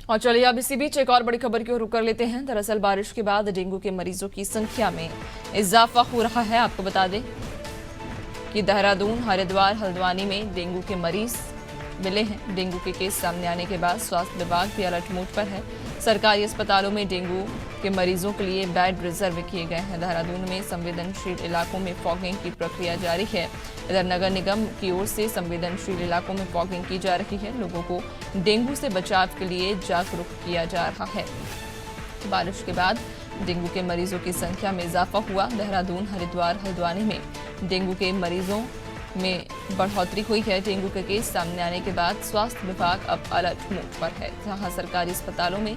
और चलिए अब इसी बीच एक और बड़ी खबर की ओर रुख कर लेते हैं। दरअसल बारिश के बाद डेंगू के मरीजों की संख्या में इजाफा हो रहा है। आपको बता दें कि देहरादून, हरिद्वार, हल्द्वानी में डेंगू के मरीज मिले हैं। डेंगू के केस सामने आने के बाद स्वास्थ्य विभाग भी अलर्ट मोड पर है। सरकारी अस्पतालों में डेंगू के मरीजों के लिए बेड रिजर्व किए गए हैं। देहरादून में संवेदनशील इलाकों में फॉगिंग की प्रक्रिया जारी है। इधर नगर निगम की ओर से संवेदनशील इलाकों में फॉगिंग की जा रही है। लोगों को डेंगू से बचाव के लिए जागरूक किया जा रहा है। बारिश के बाद डेंगू के मरीजों की संख्या में इजाफा हुआ। देहरादून, हरिद्वार, हल्द्वानी में डेंगू के मरीजों में बढ़ोतरी हुई है। डेंगू के केस सामने आने के बाद स्वास्थ्य विभाग अब अलर्ट मोड पर है, जहां सरकारी अस्पतालों में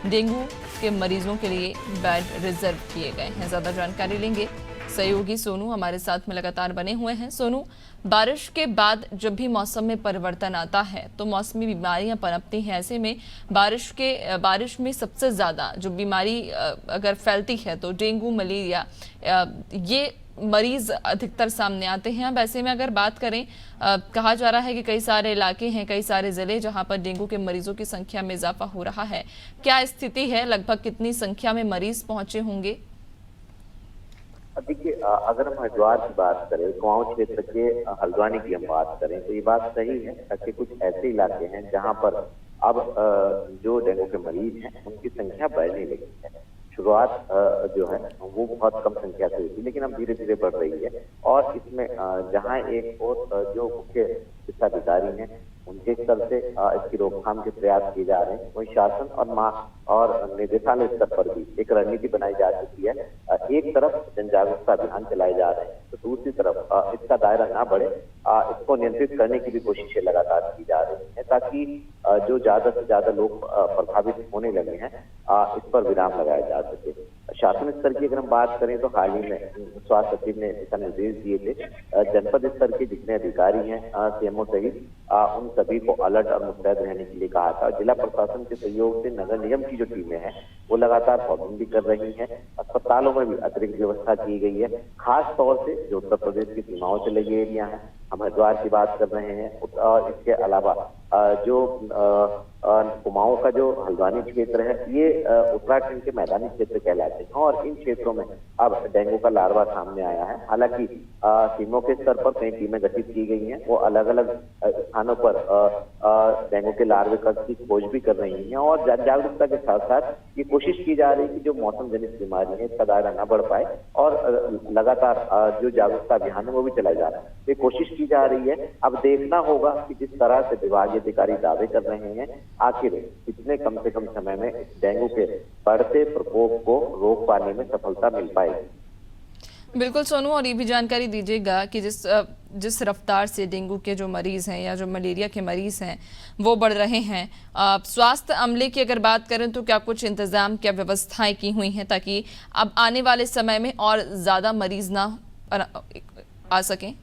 डेंगू के मरीजों के लिए बेड रिजर्व किए गए हैं। ज्यादा जानकारी लेंगे सहयोगी सोनू हमारे साथ में लगातार बने हुए हैं। सोनू, बारिश के बाद जब भी मौसम में परिवर्तन आता है तो मौसमी बीमारियां पनपती हैं। ऐसे में बारिश में सबसे ज्यादा जो बीमारी अगर फैलती है तो डेंगू, मलेरिया, ये मरीज अधिकतर सामने आते हैं। अब ऐसे में अगर बात करें, कहा जा रहा है कि कई सारे इलाके हैं, कई सारे जिले जहां पर डेंगू के मरीजों की संख्या में इजाफा हो रहा है। क्या स्थिति है? लगभग कितनी संख्या में मरीज पहुंचे होंगे? देखिए, अगर हम हरिद्वार की बात करें, कुआं क्षेत्र के हल्द्वानी की हम बात करें तो ये बात सही है कि कुछ ऐसे इलाके हैं जहां पर अब जो डेंगू के मरीज हैं उनकी संख्या बढ़ने लगी है। शुरुआत जो है वो बहुत कम संख्या से हुई थी, लेकिन अब धीरे धीरे बढ़ रही है। और इसमें जहां एक और जो मुख्य चिकित्सा अधिकारी हैं उनके स्तर से इसकी रोकथाम के प्रयास किए जा रहे हैं, वही शासन और निदेशालय स्तर पर भी एक रणनीति बनाई जा चुकी है। एक तरफ जन जागरूकता अभियान चलाए जा रहे हैं तो दूसरी तरफ इसका दायरा ना बढ़े, इसको नियंत्रित करने की भी कोशिशें लगातार की जा रही है, ताकि जो ज्यादा से ज्यादा लोग प्रभावित होने लगे हैं इस पर विराम लगाया जा सके। शासन स्तर की अगर हम बात करें तो हाल ही में स्वास्थ्य सचिव ने दिशा निर्देश दिए थे। जनपद स्तर के जितने अधिकारी हैं, सीएमओ सहित, उन सभी को अलर्ट और मुस्तैद रहने के लिए कहा था। जिला प्रशासन के सहयोग से नगर निगम की जो टीमें हैं वो लगातार फॉगिंग भी कर रही हैं। अस्पतालों में भी अतिरिक्त व्यवस्था की गई है, खास तौर से जो उत्तर प्रदेश की सीमाओं से लगे एरिया हैं। हम हरिद्वार की बात कर रहे हैं और इसके अलावा जो कुमाऊं का जो हल्द्वानी क्षेत्र है, ये उत्तराखंड के मैदानी क्षेत्र कहलाते हैं और इन क्षेत्रों में अब डेंगू का लार्वा सामने आया है। हालांकि सीमों के स्तर पर कई टीमें गठित की गई हैं, वो अलग अलग स्थानों पर डेंगू के लार्वे की खोज भी कर रही हैं और जन जागरूकता के साथ साथ ये कोशिश की जा रही है कि जो मौसम जनित बीमारी है इसका दायरा न बढ़ पाए और लगातार जो जागरूकता अभियान है वो भी चलाए जा रहा है। ये कोशिश की जा रही है। अब देखना होगा कि जिस तरह से विभागीय अधिकारी दावे कर रहे हैं, आखिर कितने कम से कम समय में डेंगू के बढ़ते प्रकोप को रोक पाने में सफलता मिल पाएगी। बिल्कुल सोनू, और ये भी जानकारी दीजिएगा कि जिस रफ्तार से डेंगू के जो मरीज हैं या जो मलेरिया के मरीज हैं वो बढ़ रहे हैं, स्वास्थ्य अमले की अगर बात करें तो क्या कुछ इंतजाम, क्या व्यवस्थाएं की हुई हैं ताकि अब आने वाले समय में और ज्यादा मरीज ना आ सकें?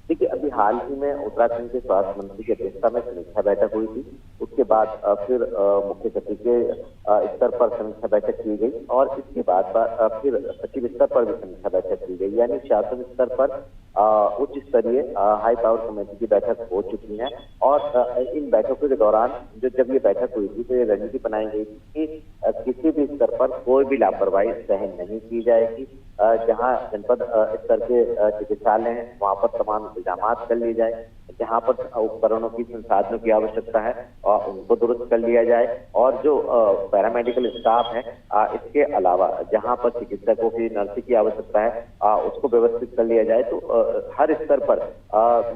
देखिए, अभी हाल ही में उत्तराखंड के स्वास्थ्य मंत्री की अध्यक्षता में समीक्षा बैठक हुई थी। उसके बाद फिर मुख्य सचिव के स्तर पर समीक्षा बैठक की गई और इसके बाद फिर सचिव स्तर पर भी समीक्षा बैठक की गई। यानी शासन स्तर पर उच्च स्तरीय हाई पावर कमेटी की बैठक हो चुकी है और इन बैठकों के दौरान जब ये बैठक हुई थी तो ये रणनीति बनाई गई थी कि किसी भी स्तर पर कोई भी लापरवाही सहन नहीं की जाएगी। जहां जनपद स्तर के चिकित्सालय हैं वहां पर तमाम इंतजाम कर लिए जाए, जहां पर उपकरणों की, संसाधनों की आवश्यकता है और उनको दुरुस्त कर लिया जाए और जो पैरामेडिकल स्टाफ है इसके अलावा जहां पर चिकित्सकों की, नर्सिंग की आवश्यकता है उसको व्यवस्थित कर लिया जाए। तो हर स्तर पर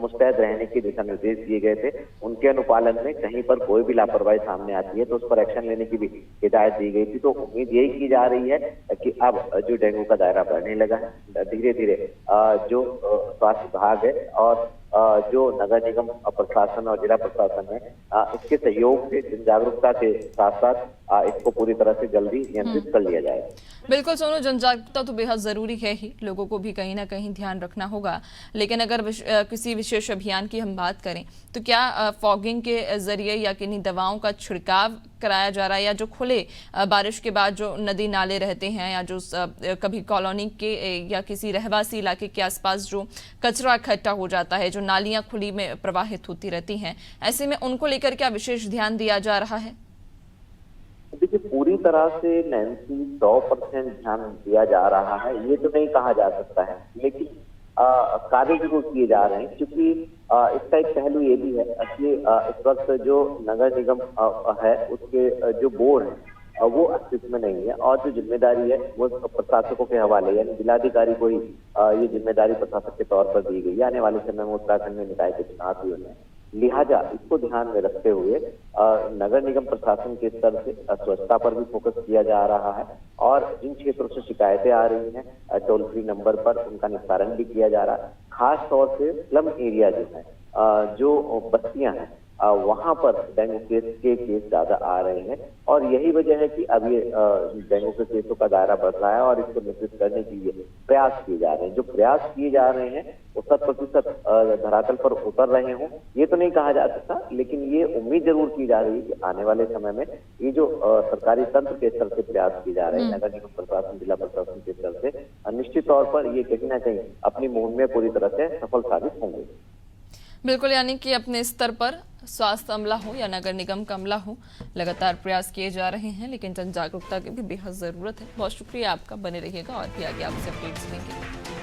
मुस्तैद रहने के दिशा निर्देश दिए गए थे। उनके अनुपालन में कहीं पर कोई भी लापरवाही सामने आती है तो उस पर एक्शन लेने की भी हिदायत दी गई थी। तो उम्मीद यही की जा रही है कि अब जो डेंगू का दायरा बढ़ने लगा है, धीरे धीरे जो स्वास्थ्य विभाग है और जो नगर निगम प्रशासन और जिला प्रशासन है इसके सहयोग से जन जागरूकता के साथ साथ इसको पूरी तरह से जल्दी नियंत्रित कर लिया जाए। बिल्कुल सोनू, जन जागरूकता तो बेहद जरूरी है ही, लोगों को भी कहीं ना कहीं ध्यान रखना होगा। लेकिन अगर किसी विशेष अभियान की हम बात करें तो क्या फॉगिंग के जरिए या किन्हीं दवाओं का छिड़काव कराया जा रहा है, या जो खुले बारिश के बाद जो नदी नाले रहते हैं या जो कभी कॉलोनी के या किसी रहवासी इलाके के आसपास जो कचरा इकट्ठा हो जाता है, जो नालियां खुली में प्रवाहित होती रहती हैं, ऐसे में उनको लेकर क्या विशेष ध्यान दिया जा रहा है? देखिए, पूरी तरह से नैन्सी 100% ध्यान दिया जा रहा है, ये तो नहीं कहा जा सकता है, लेकिन कार्य जरूर किए जा रहे हैं, क्योंकि इसका एक पहलू ये भी है कि इस वक्त जो नगर निगम है, उसके जो बोर्ड है वो अस्तित्व में नहीं है, और जो जिम्मेदारी है वो प्रशासकों के हवाले, यानी जिलाधिकारी को ही ये जिम्मेदारी प्रशासक के तौर पर दी गई है। आने वाले समय में उत्तराखंड में निकाय के चुनाव भी होने हैं, लिहाजा इसको ध्यान में रखते हुए नगर निगम प्रशासन के स्तर से स्वच्छता पर भी फोकस किया जा रहा है, और जिन क्षेत्रों से शिकायतें आ रही हैं टोल फ्री नंबर पर उनका निस्तारण भी किया जा रहा है। खास तौर से स्लम एरिया जो है, जो बस्तियां हैं, वहां पर डेंगू के केस ज्यादा आ रहे हैं, और यही वजह है कि अब ये डेंगू के केसों का दायरा बढ़ रहा है, और इसको नियंत्रित करने के लिए प्रयास किए जा रहे हैं। जो प्रयास किए जा रहे हैं वो 100% धरातल पर उतर रहे हों, ये तो नहीं कहा जा सकता, लेकिन ये उम्मीद जरूर की जा रही है कि आने वाले समय में ये जो सरकारी तंत्र के स्तर से प्रयास किए जा रहे हैं, नगर निगम प्रशासन, जिला प्रशासन के स्तर से, निश्चित तौर पर ये कहीं ना कहीं अपनी मुहिम में पूरी तरह से सफल साबित होंगे। बिल्कुल, यानी कि अपने स्तर पर स्वास्थ्य अमला हो या नगर निगम का अमला हो, लगातार प्रयास किए जा रहे हैं, लेकिन जन जागरूकता की भी बेहद ज़रूरत है। बहुत शुक्रिया आपका, बने रहिएगा और भी आगे आपसे अपडेट्स लेंगे।